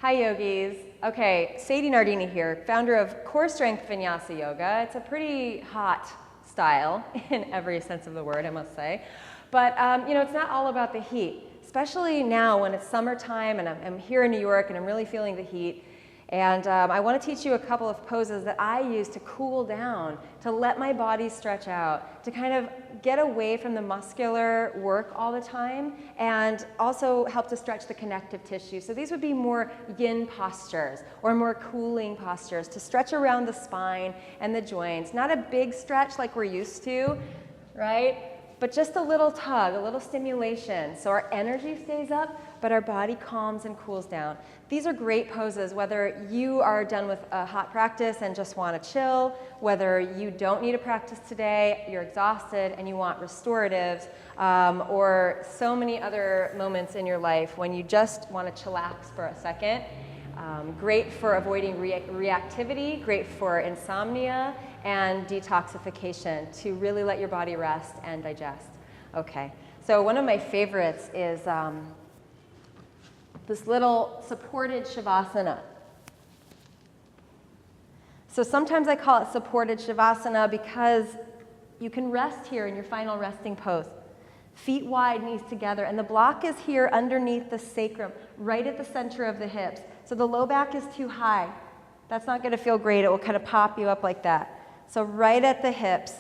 Hi yogis. Okay, Sadie Nardini here, founder of Core Strength Vinyasa Yoga. It's a pretty hot style in every sense of the word, I must say. But it's not all about the heat, especially now when it's summertime and I'm here in New York and I'm really feeling the heat. And I want to teach you a couple of poses that I use to cool down, to let my body stretch out, to kind of get away from the muscular work all the time, and also help to stretch the connective tissue. So these would be more yin postures or more cooling postures to stretch around the spine and the joints. Not a big stretch like we're used to, right? But just a little tug, a little stimulation, so our energy stays up, but our body calms and cools down. These are great poses, whether you are done with a hot practice and just want to chill, whether you don't need a practice today, you're exhausted and you want restoratives, or so many other moments in your life when you just want to chillax for a second. Great for avoiding reactivity, great for insomnia and detoxification, to really let your body rest and digest. Okay, so one of my favorites is this little supported Shavasana. So sometimes I call it supported Shavasana because you can rest here in your final resting pose. Feet wide, knees together, and the block is here underneath the sacrum, right at the center of the hips. So the low back is too high. That's not going to feel great. It will kind of pop you up like that. So right at the hips.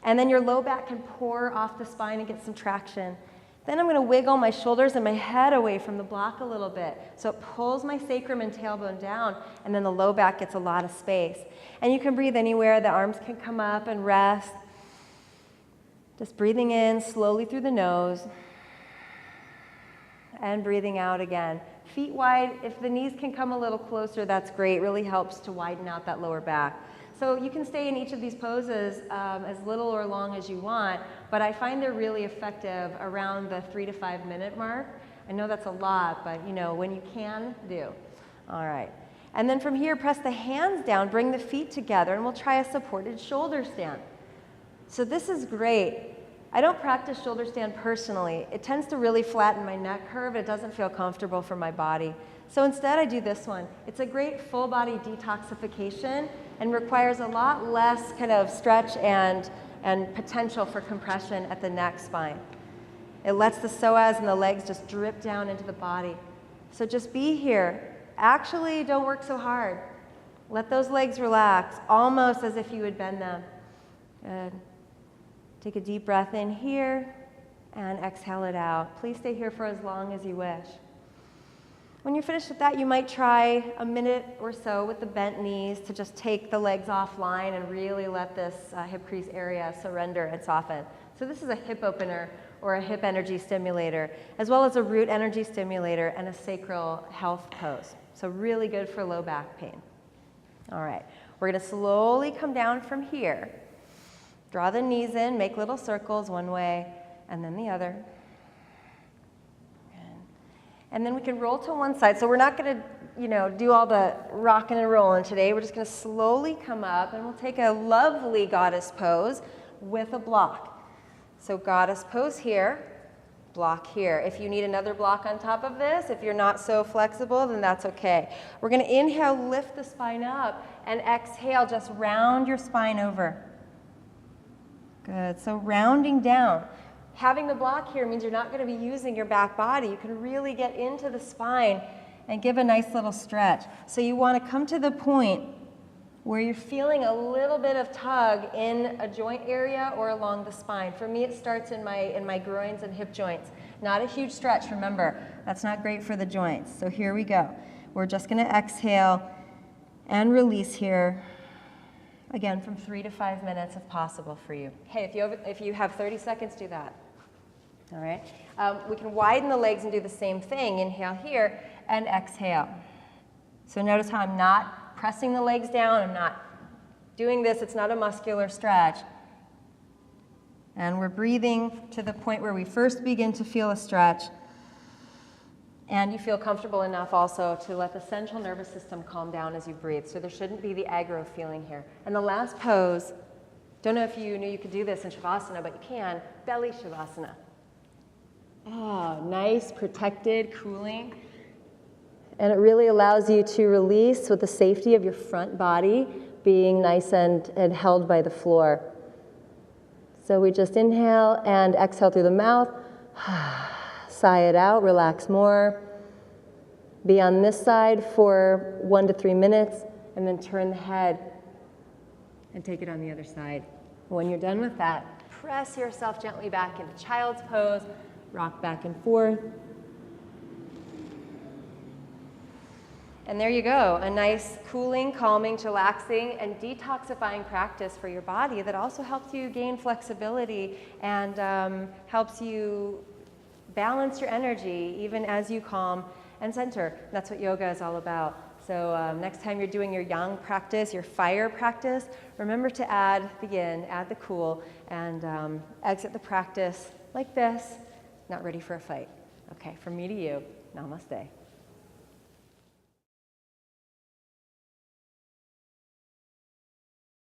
And then your low back can pour off the spine and get some traction. Then I'm going to wiggle my shoulders and my head away from the block a little bit. So it pulls my sacrum and tailbone down, and then the low back gets a lot of space. And you can breathe anywhere. The arms can come up and rest. Just breathing in slowly through the nose and breathing out again. Feet wide. If the knees can come a little closer, that's great. Really helps to widen out that lower back. So you can stay in each of these poses as little or long as you want, but I find they're really effective around the 3 to 5 minute mark. I know that's a lot, but when you can, do. All right. And then from here, press the hands down, bring the feet together, and we'll try a supported shoulder stand. So this is great. I don't practice shoulder stand personally. It tends to really flatten my neck curve. It doesn't feel comfortable for my body. So instead I do this one. It's a great full body detoxification and requires a lot less kind of stretch and potential for compression at the neck spine. It lets the psoas and the legs just drip down into the body. So just be here. Actually, don't work so hard. Let those legs relax, almost as if you would bend them. Good. Take a deep breath in here and exhale it out. Please stay here for as long as you wish. When you're finished with that, you might try a minute or so with the bent knees to just take the legs offline and really let this hip crease area surrender and soften. So this is a hip opener or a hip energy stimulator, as well as a root energy stimulator and a sacral health pose. So really good for low back pain. All right, we're going to slowly come down from here. Draw the knees in, make little circles one way and then the other. And then we can roll to one side. So we're not going to, do all the rocking and rolling today. We're just going to slowly come up, and we'll take a lovely goddess pose with a block. So goddess pose here, block here. If you need another block on top of this, if you're not so flexible, then that's okay. We're going to inhale, lift the spine up, and exhale, just round your spine over. Good. So rounding down. Having the block here means you're not going to be using your back body. You can really get into the spine and give a nice little stretch. So you want to come to the point where you're feeling a little bit of tug in a joint area or along the spine. For me, it starts in my groins and hip joints. Not a huge stretch, remember. That's not great for the joints. So here we go. We're just going to exhale and release here. Again, from 3 to 5 minutes if possible for you. Hey, if you have 30 seconds, do that. All right. We can widen the legs and do the same thing. Inhale here and exhale. So notice how I'm not pressing the legs down. I'm not doing this. It's not a muscular stretch. And we're breathing to the point where we first begin to feel a stretch. And you feel comfortable enough also to let the central nervous system calm down as you breathe. So there shouldn't be the aggro feeling here. And the last pose, don't know if you knew you could do this in Shavasana, but you can, belly Shavasana. Oh, nice, protected, cooling. And it really allows you to release with the safety of your front body being nice and held by the floor. So we just inhale and exhale through the mouth. Sigh it out, relax more. Be on this side for 1 to 3 minutes, and then turn the head and take it on the other side. When you're done with that, press yourself gently back into child's pose, rock back and forth. And there you go, a nice cooling, calming, chillaxing, and detoxifying practice for your body that also helps you gain flexibility and helps you balance your energy even as you calm and center. That's what yoga is all about. So next time you're doing your yang practice, your fire practice, remember to add the yin, add the cool, and exit the practice like this, not ready for a fight. Okay, from me to you, namaste.